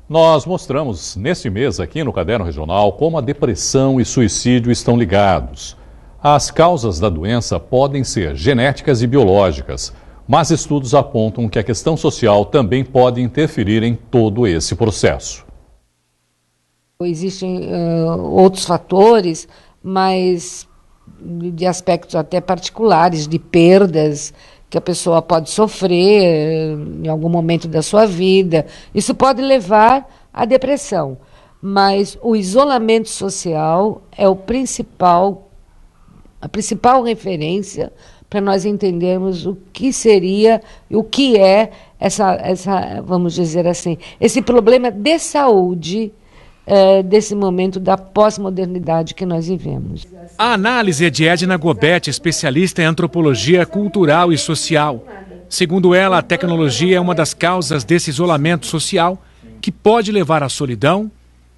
Nós mostramos neste mês aqui no Caderno Regional como a depressão e suicídio estão ligados. As causas da doença podem ser genéticas e biológicas, mas estudos apontam que a questão social também pode interferir em todo esse processo. Existem outros fatores, mas de aspectos até particulares, de perdas que a pessoa pode sofrer em algum momento da sua vida. Isso pode levar à depressão, mas o isolamento social é a principal referência para nós entendermos o que seria e o que é vamos dizer assim, esse problema de saúde desse momento da pós-modernidade que nós vivemos. A análise é de Edna Gobetti, especialista em antropologia cultural e social. Segundo ela, a tecnologia é uma das causas desse isolamento social que pode levar à solidão,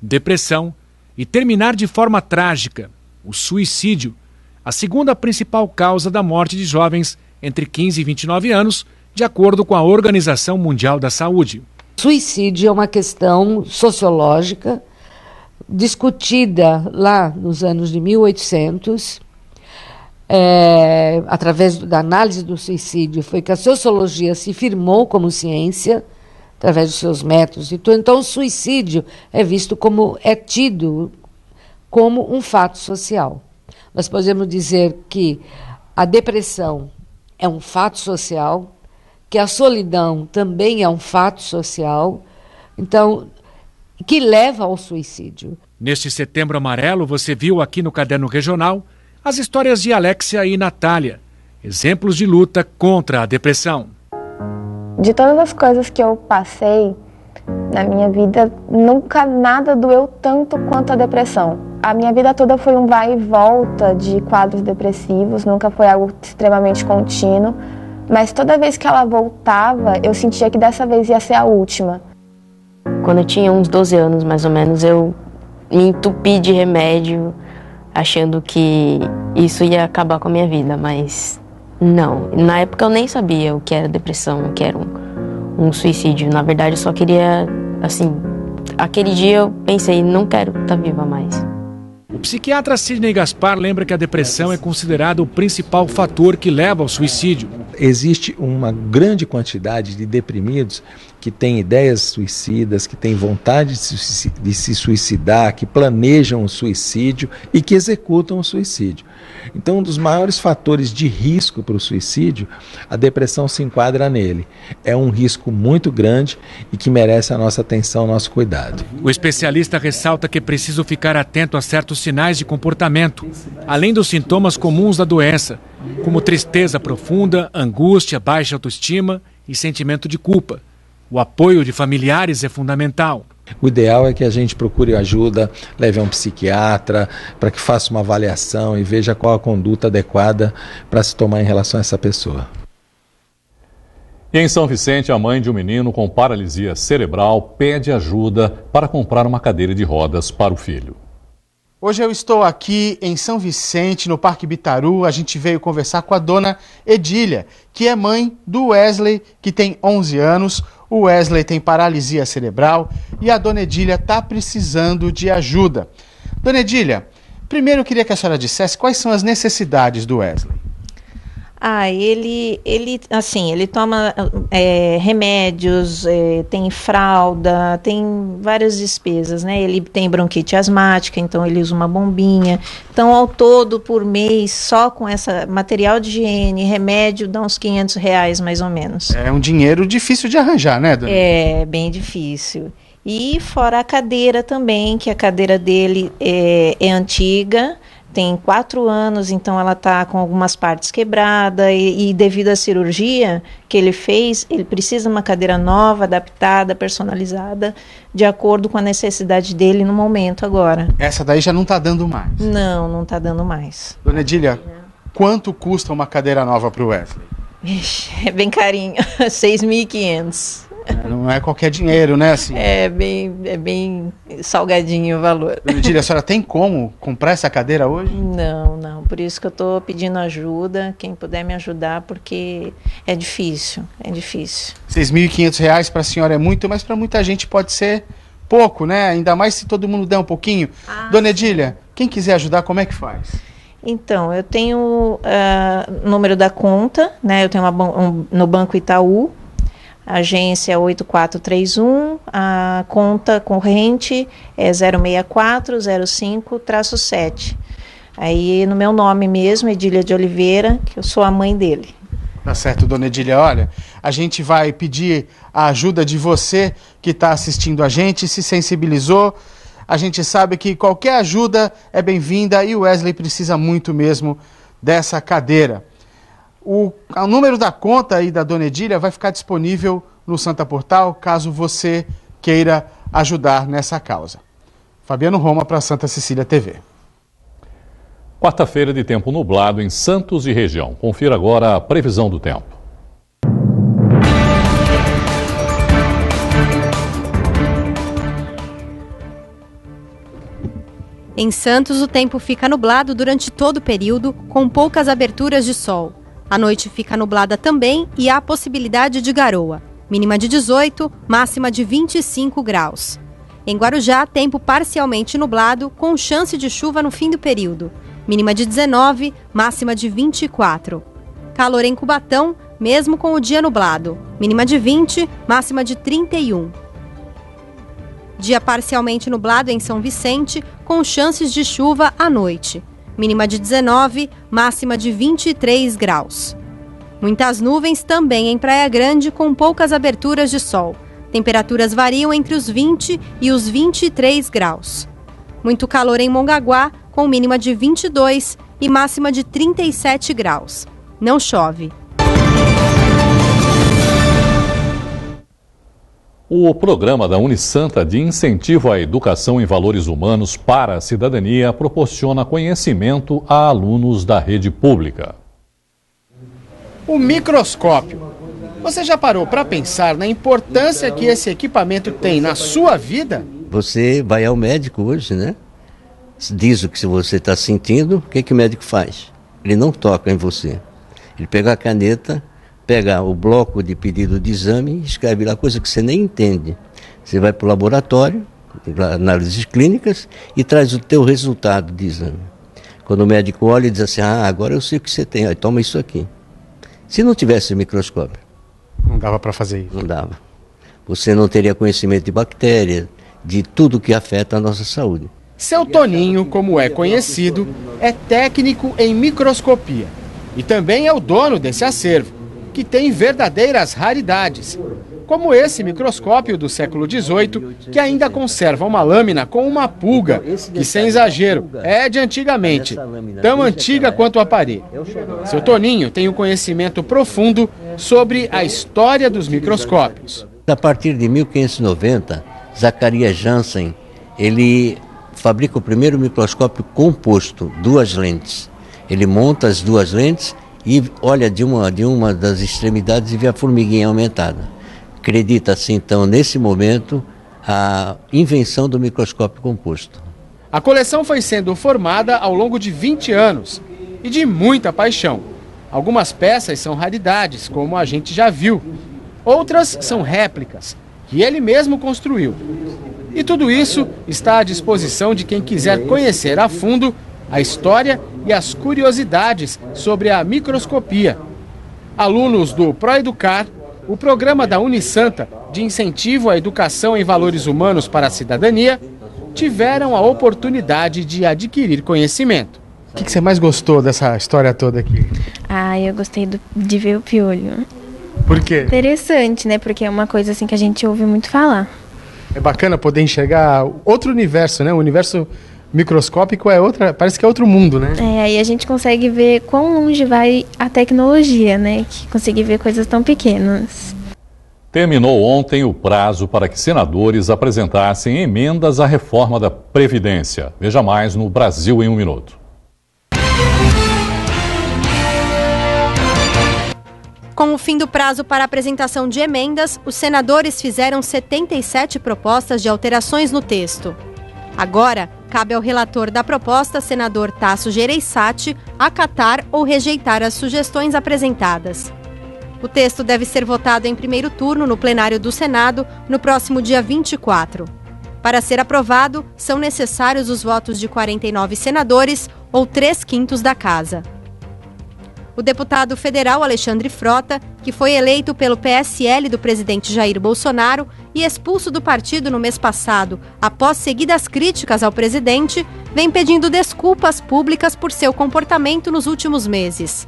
depressão e terminar de forma trágica, o suicídio, a segunda principal causa da morte de jovens entre 15 e 29 anos, de acordo com a Organização Mundial da Saúde. Suicídio é uma questão sociológica discutida lá nos anos de 1800, através da análise do suicídio, foi que a sociologia se firmou como ciência, através dos seus métodos. Então, o suicídio é tido como um fato social. Nós podemos dizer que a depressão é um fato social, que a solidão também é um fato social, então, que leva ao suicídio. Neste Setembro Amarelo, você viu aqui no Caderno Regional as histórias de Alexia e Natália, exemplos de luta contra a depressão. De todas as coisas que eu passei na minha vida, nunca nada doeu tanto quanto a depressão. A minha vida toda foi um vai e volta de quadros depressivos, nunca foi algo extremamente contínuo, mas toda vez que ela voltava, eu sentia que dessa vez ia ser a última. Quando eu tinha uns 12 anos, mais ou menos, eu me entupi de remédio, achando que isso ia acabar com a minha vida, mas não. Na época eu nem sabia o que era depressão, o que era um suicídio. Na verdade, eu só queria, assim, aquele dia eu pensei, não quero estar viva mais. O psiquiatra Sidney Gaspar lembra que a depressão é considerada o principal fator que leva ao suicídio. Existe uma grande quantidade de deprimidos que têm ideias suicidas, que têm vontade de se suicidar, que planejam o suicídio e que executam o suicídio. Então, um dos maiores fatores de risco para o suicídio, a depressão se enquadra nele. É um risco muito grande e que merece a nossa atenção, nosso cuidado. O especialista ressalta que é preciso ficar atento a certos sinais de comportamento, além dos sintomas comuns da doença, como tristeza profunda, angústia, baixa autoestima e sentimento de culpa. O apoio de familiares é fundamental. O ideal é que a gente procure ajuda, leve a um psiquiatra, para que faça uma avaliação e veja qual a conduta adequada para se tomar em relação a essa pessoa. E em São Vicente, a mãe de um menino com paralisia cerebral pede ajuda para comprar uma cadeira de rodas para o filho. Hoje eu estou aqui em São Vicente, no Parque Bitaru. A gente veio conversar com a dona Edília, que é mãe do Wesley, que tem 11 anos. O Wesley tem paralisia cerebral e a dona Edília está precisando de ajuda. Dona Edília, primeiro eu queria que a senhora dissesse quais são as necessidades do Wesley. Ele toma remédios, tem fralda, tem várias despesas, né? Ele tem bronquite asmática, então ele usa uma bombinha. Então, ao todo, por mês, só com essa material de higiene, remédio, dá uns R$500 mais ou menos. É um dinheiro difícil de arranjar, né, dona? É, bem difícil. E fora a cadeira também, que a cadeira dele é antiga, tem 4 anos, então ela está com algumas partes quebradas e devido à cirurgia que ele fez, ele precisa de uma cadeira nova, adaptada, personalizada, de acordo com a necessidade dele no momento agora. Essa daí já não está dando mais? Não está dando mais. Dona Edília, quanto custa uma cadeira nova para o Wesley? Vixe, é bem carinho, R$6.500. Não é qualquer dinheiro, né? Assim. É bem salgadinho o valor. Dona Edília, a senhora tem como comprar essa cadeira hoje? Não. Por isso que eu estou pedindo ajuda. Quem puder me ajudar, porque é difícil. R$6.500 para a senhora é muito, mas para muita gente pode ser pouco, né? Ainda mais se todo mundo der um pouquinho. Dona Edília, quem quiser ajudar, como é que faz? Então, eu tenho o número da conta, né? Eu tenho no Banco Itaú, a agência 8431, a conta corrente é 06405-7. Aí no meu nome mesmo, Edília de Oliveira, que eu sou a mãe dele. Tá certo, Dona Edília. Olha, a gente vai pedir a ajuda de você que está assistindo a gente, se sensibilizou. A gente sabe que qualquer ajuda é bem-vinda e o Wesley precisa muito mesmo dessa cadeira. O número da conta aí da Dona Edília vai ficar disponível no Santa Portal, caso você queira ajudar nessa causa. Fabiano Roma para Santa Cecília TV. Quarta-feira de tempo nublado em Santos e região. Confira agora a previsão do tempo. Em Santos, o tempo fica nublado durante todo o período, com poucas aberturas de sol. A noite fica nublada também e há possibilidade de garoa. Mínima de 18, máxima de 25 graus. Em Guarujá, tempo parcialmente nublado, com chance de chuva no fim do período. Mínima de 19, máxima de 24. Calor em Cubatão, mesmo com o dia nublado. Mínima de 20, máxima de 31. Dia parcialmente nublado em São Vicente, com chances de chuva à noite. Mínima de 19, máxima de 23 graus. Muitas nuvens também em Praia Grande, com poucas aberturas de sol. Temperaturas variam entre os 20 e os 23 graus. Muito calor em Mongaguá, com mínima de 22 e máxima de 37 graus. Não chove. O programa da Unisanta de incentivo à educação em valores humanos para a cidadania proporciona conhecimento a alunos da rede pública. O microscópio. Você já parou para pensar na importância que esse equipamento tem na sua vida? Você vai ao médico hoje, né? Diz o que você está sentindo, o que o médico faz? Ele não toca em você. Ele pega a caneta, pega o bloco de pedido de exame, escreve lá coisa que você nem entende. Você vai para o laboratório, análises clínicas, e traz o teu resultado de exame. Quando o médico olha e diz assim, agora eu sei o que você tem, toma isso aqui. Se não tivesse microscópio, não dava para fazer isso. Não dava. Você não teria conhecimento de bactéria, de tudo que afeta a nossa saúde. Seu Toninho, como é conhecido, é técnico em microscopia e também é o dono desse acervo, que tem verdadeiras raridades, como esse microscópio do século XVIII, que ainda conserva uma lâmina com uma pulga, que sem exagero, é de antigamente, tão antiga quanto o aparelho. Seu Toninho tem um conhecimento profundo sobre a história dos microscópios. A partir de 1590, Zacarias Janssen, ele fabrica o primeiro microscópio composto, 2 lentes. Ele monta as 2 lentes e olha de uma das extremidades e vê a formiguinha aumentada. Acredita-se então, nesse momento, a invenção do microscópio composto. A coleção foi sendo formada ao longo de 20 anos e de muita paixão. Algumas peças são raridades, como a gente já viu. Outras são réplicas, que ele mesmo construiu. E tudo isso está à disposição de quem quiser conhecer a fundo a história e as curiosidades sobre a microscopia. Alunos do ProEducar, o programa da Unisanta de incentivo à educação em valores humanos para a cidadania, tiveram a oportunidade de adquirir conhecimento. O que você mais gostou dessa história toda aqui? Eu gostei de ver o piolho. Por quê? Interessante, né? Porque é uma coisa assim que a gente ouve muito falar. É bacana poder enxergar outro universo, né? O universo microscópico parece que é outro mundo, né? Aí a gente consegue ver quão longe vai a tecnologia, né? Que consegue ver coisas tão pequenas. Terminou ontem o prazo para que senadores apresentassem emendas à reforma da Previdência. Veja mais no Brasil em 1 minuto. Com o fim do prazo para apresentação de emendas, os senadores fizeram 77 propostas de alterações no texto. Agora, cabe ao relator da proposta, senador Tasso Gereissati, acatar ou rejeitar as sugestões apresentadas. O texto deve ser votado em primeiro turno no plenário do Senado no próximo dia 24. Para ser aprovado, são necessários os votos de 49 senadores ou 3/5 da casa. O deputado federal Alexandre Frota, que foi eleito pelo PSL do presidente Jair Bolsonaro e expulso do partido no mês passado após seguidas críticas ao presidente, vem pedindo desculpas públicas por seu comportamento nos últimos meses.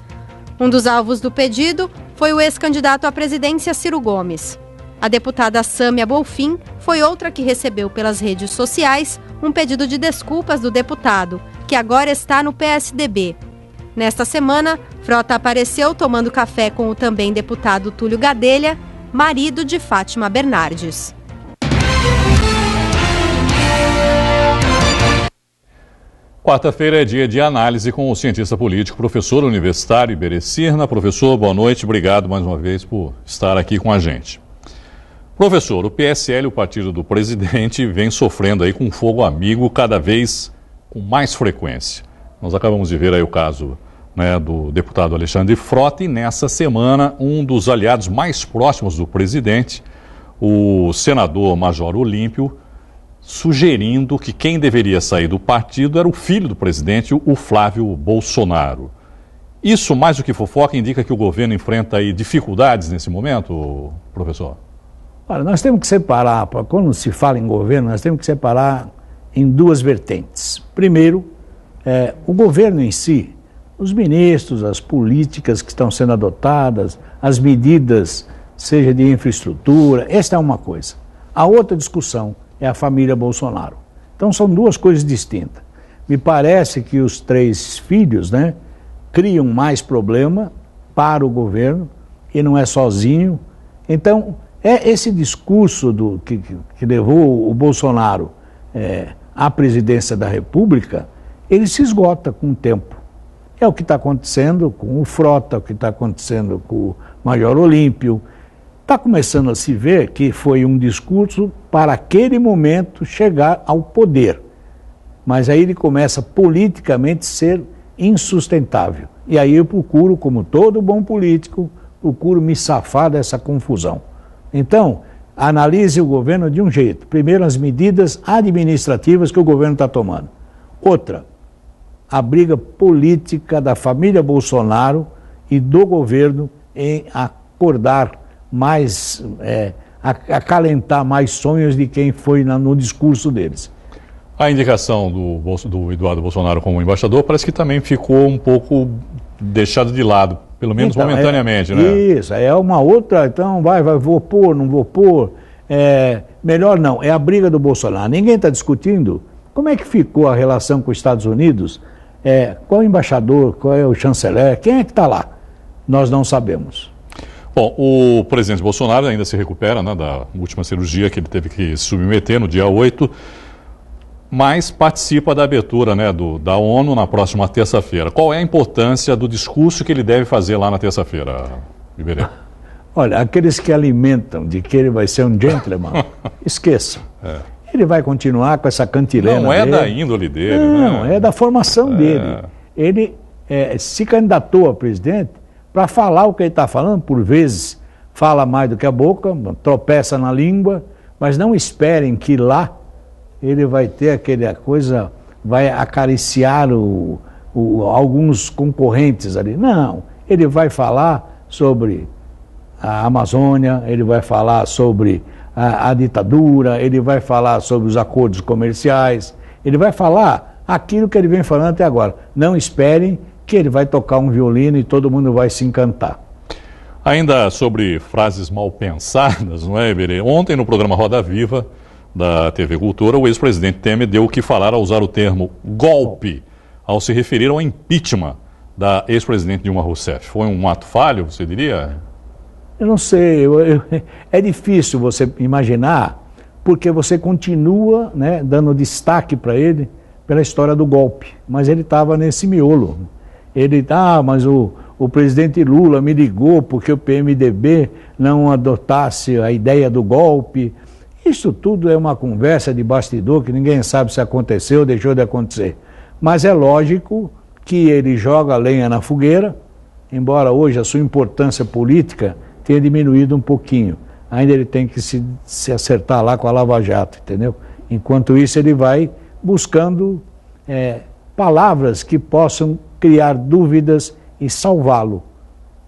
Um dos alvos do pedido foi o ex-candidato à presidência Ciro Gomes. A deputada Sâmia Bolfin foi outra que recebeu pelas redes sociais um pedido de desculpas do deputado, que agora está no PSDB. Nesta semana, Frota apareceu tomando café com o também deputado Túlio Gadelha, marido de Fátima Bernardes. Quarta-feira é dia de análise com o cientista político, professor universitário Iberê Cirna. Professor, boa noite, obrigado mais uma vez por estar aqui com a gente. Professor, o PSL, o partido do presidente, vem sofrendo aí com fogo amigo cada vez com mais frequência. Nós acabamos de ver aí o caso, né, do deputado Alexandre Frota, e nessa semana um dos aliados mais próximos do presidente, o senador Major Olímpio, sugerindo que quem deveria sair do partido era o filho do presidente, o Flávio Bolsonaro. Isso, mais do que fofoca, indica que o governo enfrenta aí dificuldades nesse momento, professor? Olha, nós temos que separar, quando se fala em governo, nós temos que separar em duas vertentes. Primeiro, o governo em si, os ministros, as políticas que estão sendo adotadas, as medidas, seja de infraestrutura, esta é uma coisa. A outra discussão é a família Bolsonaro. Então são duas coisas distintas. Me parece que os 3 filhos, né, criam mais problema para o governo, e não é sozinho. Então, esse discurso que levou o Bolsonaro à presidência da República, ele se esgota com o tempo. É o que está acontecendo com o Frota, o que está acontecendo com o Major Olímpio. Está começando a se ver que foi um discurso para aquele momento chegar ao poder. Mas aí ele começa politicamente a ser insustentável. E aí eu procuro, como todo bom político, procuro me safar dessa confusão. Então, analise o governo de um jeito. Primeiro, as medidas administrativas que o governo está tomando. Outra, a briga política da família Bolsonaro e do governo em acordar mais, acalentar mais sonhos de quem foi no discurso deles. A indicação do Eduardo Bolsonaro como embaixador parece que também ficou um pouco deixado de lado, pelo menos então, momentaneamente, né? Isso, é uma outra, então vou pôr, não vou pôr, melhor não, é a briga do Bolsonaro. Ninguém está discutindo como é que ficou a relação com os Estados Unidos, qual é o embaixador, qual é o chanceler, quem é que está lá? Nós não sabemos. Bom, o presidente Bolsonaro ainda se recupera, né, da última cirurgia que ele teve que se submeter no dia 8, mas participa da abertura, né, da ONU na próxima terça-feira. Qual é a importância do discurso que ele deve fazer lá na terça-feira, Iberê? Olha, aqueles que alimentam de que ele vai ser um gentleman, esqueçam. Ele vai continuar com essa cantilena Não é dele. da índole dele, não, né? É da formação dele. Ele se candidatou a presidente para falar o que ele está falando, por vezes fala mais do que a boca, tropeça na língua, mas não esperem que lá ele vai ter aquela coisa, vai acariciar alguns concorrentes ali. Não, ele vai falar sobre a Amazônia, ele vai falar sobre a ditadura, ele vai falar sobre os acordos comerciais, ele vai falar aquilo que ele vem falando até agora. Não esperem que ele vai tocar um violino e todo mundo vai se encantar. Ainda sobre frases mal pensadas, não é, Iberê? Ontem no programa Roda Viva da TV Cultura, o ex-presidente Temer deu o que falar ao usar o termo golpe, ao se referir ao impeachment da ex-presidente Dilma Rousseff. Foi um ato falho, você diria? Eu não sei, é difícil você imaginar, porque você continua, né, dando destaque para ele pela história do golpe, mas ele estava nesse miolo. Ele, mas o presidente Lula me ligou porque o PMDB não adotasse a ideia do golpe. Isso tudo é uma conversa de bastidor que ninguém sabe se aconteceu ou deixou de acontecer. Mas é lógico que ele joga lenha na fogueira, embora hoje a sua importância política tenha diminuído um pouquinho. Ainda ele tem que se acertar lá com a Lava Jato, entendeu? Enquanto isso, ele vai buscando palavras que possam criar dúvidas e salvá-lo.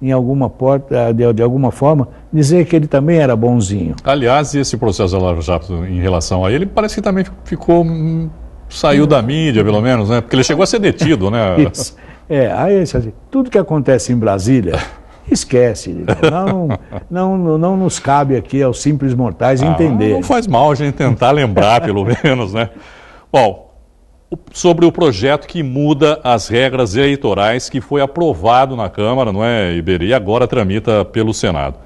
De alguma forma, dizer que ele também era bonzinho. Aliás, esse processo da Lava Jato em relação a ele, parece que também saiu da mídia, pelo menos, né? Porque ele chegou a ser detido, né? Isso. Aí assim, tudo que acontece em Brasília, esquece. Não nos cabe aqui aos simples mortais entender. Não faz mal a gente tentar lembrar, pelo menos, né? Bom, sobre o projeto que muda as regras eleitorais que foi aprovado na Câmara, não é, Iberê? E agora tramita pelo Senado.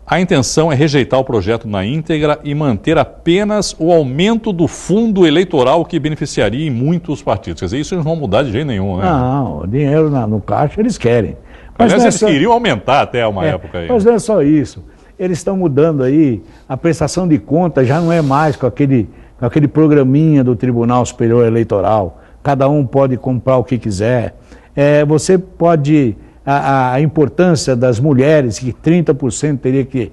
A intenção é rejeitar o projeto na íntegra e manter apenas o aumento do fundo eleitoral que beneficiaria em muitos partidos. Quer dizer, isso eles não vão mudar de jeito nenhum, né? Não, o dinheiro no caixa eles querem. Mas aliás, eles queriam aumentar até uma época aí. Mas não é só isso. Eles estão mudando aí, a prestação de contas já não é mais com aquele programinha do Tribunal Superior Eleitoral. Cada um pode comprar o que quiser. Você pode... A importância das mulheres, que 30% teria que...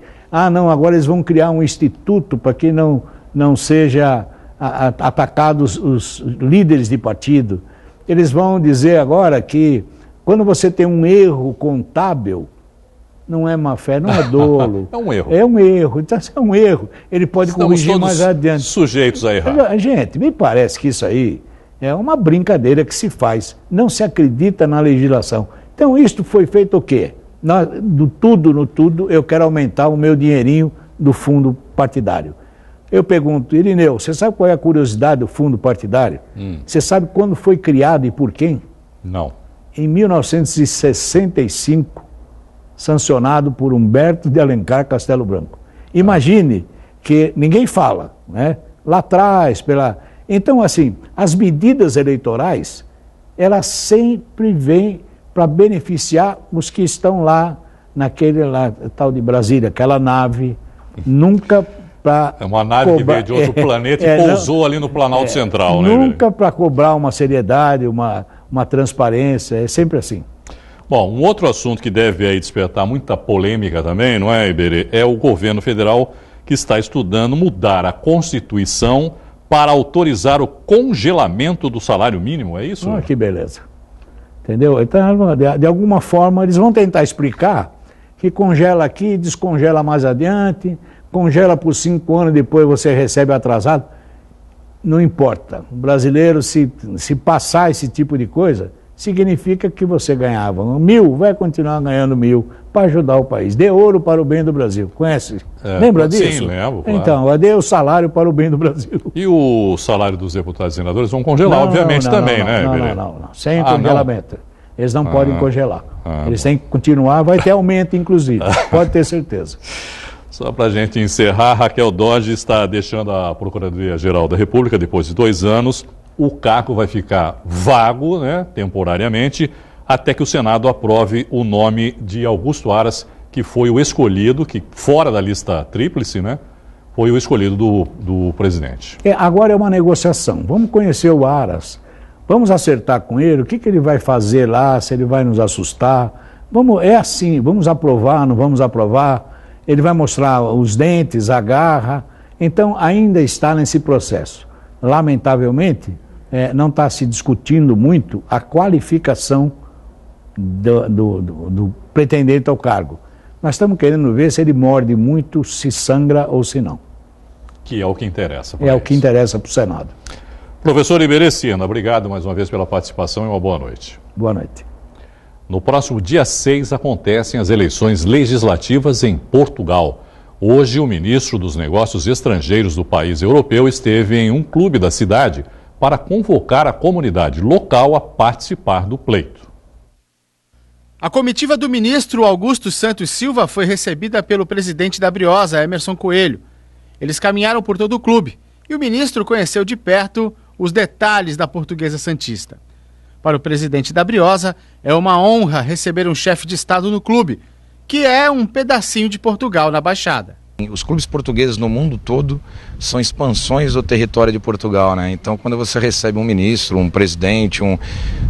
não, agora eles vão criar um instituto para que não seja atacados os líderes de partido. Eles vão dizer agora que quando você tem um erro contábil, não é má fé, não é dolo. É um erro. É um erro. Então, é um erro. Ele pode corrigir mais adiante. Sujeitos a errar. Gente, me parece que isso aí é uma brincadeira que se faz. Não se acredita na legislação. Então, isto foi feito o quê? No tudo, eu quero aumentar o meu dinheirinho do fundo partidário. Eu pergunto, Irineu, você sabe qual é a curiosidade do fundo partidário? Você sabe quando foi criado e por quem? Não. Em 1965, sancionado por Humberto de Alencar Castelo Branco. Imagine que ninguém fala, né? Lá atrás, Então, assim, as medidas eleitorais, elas sempre vêm para beneficiar os que estão lá naquele tal de Brasília, aquela nave, nunca para... É uma nave que veio de outro planeta e pousou ali no Planalto Central, né? Nunca para cobrar uma seriedade, uma transparência, é sempre assim. Bom, um outro assunto que deve aí despertar muita polêmica também, não é, Iberê? É o governo federal que está estudando mudar a Constituição para autorizar o congelamento do salário mínimo, é isso? Que beleza. Entendeu? Então, de alguma forma, eles vão tentar explicar que congela aqui, descongela mais adiante, congela por 5 anos, depois você recebe atrasado. Não importa. O brasileiro, se passar esse tipo de coisa, significa que você ganhava 1.000, vai continuar ganhando 1.000 para ajudar o país. Dê ouro para o bem do Brasil. Conhece? Lembra disso? Sim, lembro. Claro. Então, dê o salário para o bem do Brasil. E o salário dos deputados e senadores vão congelar, obviamente, também, né? Não. Sem congelamento. Eles não podem congelar. Eles têm que continuar, vai ter aumento, inclusive. Pode ter certeza. Só para a gente encerrar, Raquel Dodge está deixando a Procuradoria-Geral da República depois de 2 anos. O cargo vai ficar vago, né, temporariamente, até que o Senado aprove o nome de Augusto Aras, que foi o escolhido, que fora da lista tríplice, né, foi o escolhido do presidente. Agora é uma negociação. Vamos conhecer o Aras, vamos acertar com ele, o que ele vai fazer lá, se ele vai nos assustar. Vamos aprovar, não vamos aprovar. Ele vai mostrar os dentes, a garra. Então, ainda está nesse processo. Lamentavelmente, não está se discutindo muito a qualificação do pretendente ao cargo. Nós estamos querendo ver se ele morde muito, se sangra ou se não. Que é o que interessa. É o que interessa para o Senado. Professor Iberê Sena, obrigado mais uma vez pela participação e uma boa noite. Boa noite. No próximo dia 6 acontecem as eleições legislativas em Portugal. Hoje, o ministro dos Negócios Estrangeiros do país europeu esteve em um clube da cidade para convocar a comunidade local a participar do pleito. A comitiva do ministro Augusto Santos Silva foi recebida pelo presidente da Briosa, Emerson Coelho. Eles caminharam por todo o clube e o ministro conheceu de perto os detalhes da Portuguesa Santista. Para o presidente da Briosa, é uma honra receber um chefe de Estado no clube, que é um pedacinho de Portugal na Baixada. Os clubes portugueses no mundo todo são expansões do território de Portugal, né? Então, quando você recebe um ministro, um presidente,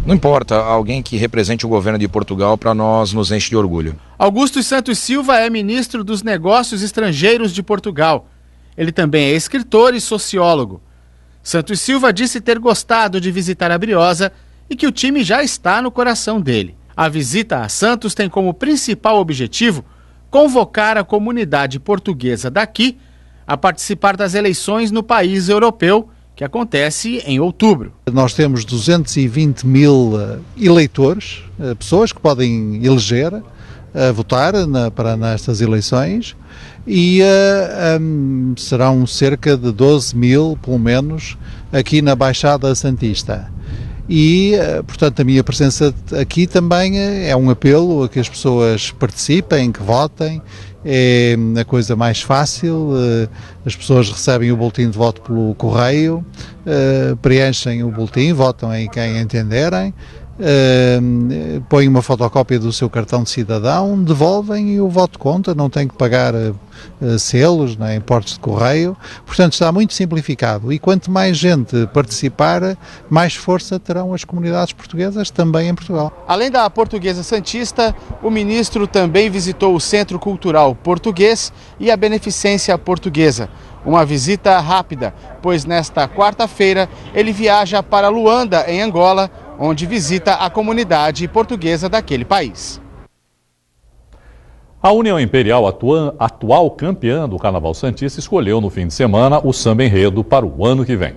não importa, alguém que represente o governo de Portugal, para nós nos enche de orgulho. Augusto Santos Silva é ministro dos Negócios Estrangeiros de Portugal. Ele também é escritor e sociólogo. Santos Silva disse ter gostado de visitar a Briosa e que o time já está no coração dele. A visita a Santos tem como principal objetivo convocar a comunidade portuguesa daqui a participar das eleições no país europeu, que acontece em outubro. Nós temos 220 mil eleitores, pessoas que podem eleger, votar nestas eleições, e serão cerca de 12 mil, pelo menos, aqui na Baixada Santista. E, portanto, a minha presença aqui também é um apelo a que as pessoas participem, que votem. É a coisa mais fácil, as pessoas recebem o boletim de voto pelo correio, preenchem o boletim, votam em quem entenderem, põem uma fotocópia do seu cartão de cidadão, devolvem e o voto conta, não tem que pagar selos, nem portos de correio, portanto está muito simplificado e quanto mais gente participar, mais força terão as comunidades portuguesas também em Portugal. Além da Portuguesa Santista, o ministro também visitou o Centro Cultural Português e a Beneficência Portuguesa. Uma visita rápida, pois nesta quarta-feira ele viaja para Luanda, em Angola, onde visita a comunidade portuguesa daquele país. A União Imperial, atual campeã do Carnaval Santista, escolheu no fim de semana o samba enredo para o ano que vem.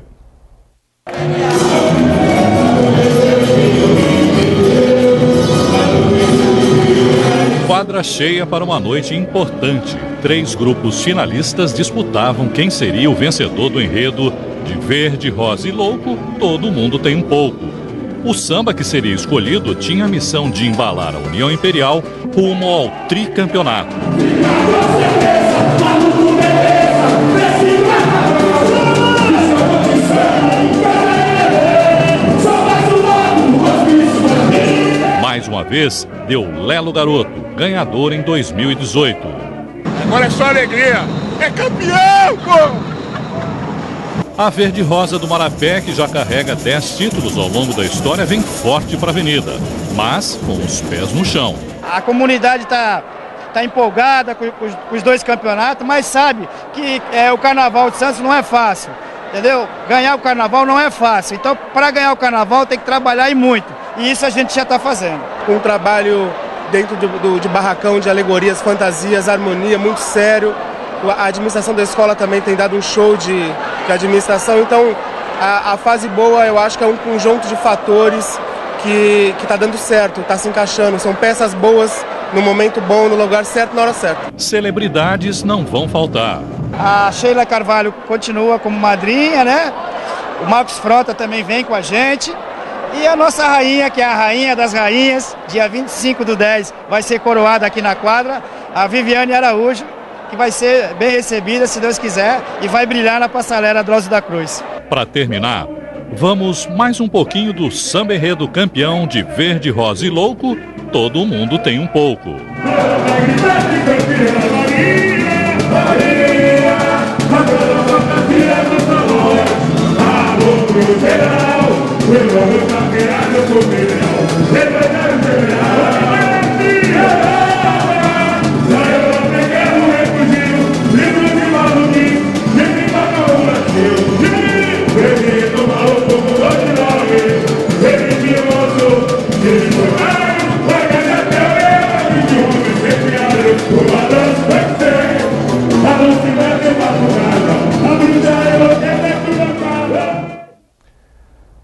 Quadra cheia para uma noite importante. 3 grupos finalistas disputavam quem seria o vencedor do enredo de Verde, Rosa e Louco, Todo Mundo Tem Um Pouco. O samba que seria escolhido tinha a missão de embalar a União Imperial rumo ao tricampeonato. Mais uma vez, deu Lelo Garoto, ganhador em 2018. Agora é só alegria, é campeão, pô! A Verde Rosa do Marapé, que já carrega 10 títulos ao longo da história, vem forte para a avenida, mas com os pés no chão. A comunidade está empolgada com os 2 campeonatos, mas sabe que o Carnaval de Santos não é fácil, entendeu? Ganhar o Carnaval não é fácil, então para ganhar o Carnaval tem que trabalhar e muito, e isso a gente já está fazendo. Um trabalho dentro de barracão, de alegorias, fantasias, harmonia, muito sério. A administração da escola também tem dado um show de administração, então a fase boa eu acho que é um conjunto de fatores que está dando certo, está se encaixando, são peças boas no momento bom, no lugar certo, na hora certa. Celebridades não vão faltar. A Sheila Carvalho continua como madrinha, né? O Marcos Frota também vem com a gente. E a nossa rainha, que é a rainha das rainhas, dia 25/10, vai ser coroada aqui na quadra, a Viviane Araújo, que vai ser bem recebida, se Deus quiser, e vai brilhar na passarela Drauzio da Cruz. Para terminar, vamos mais um pouquinho do samba enredo campeão de Verde, Rosa e Louco, Todo Mundo Tem Um Pouco.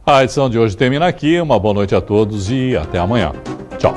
A edição de hoje termina aqui. Uma boa noite a todos e até amanhã. Tchau.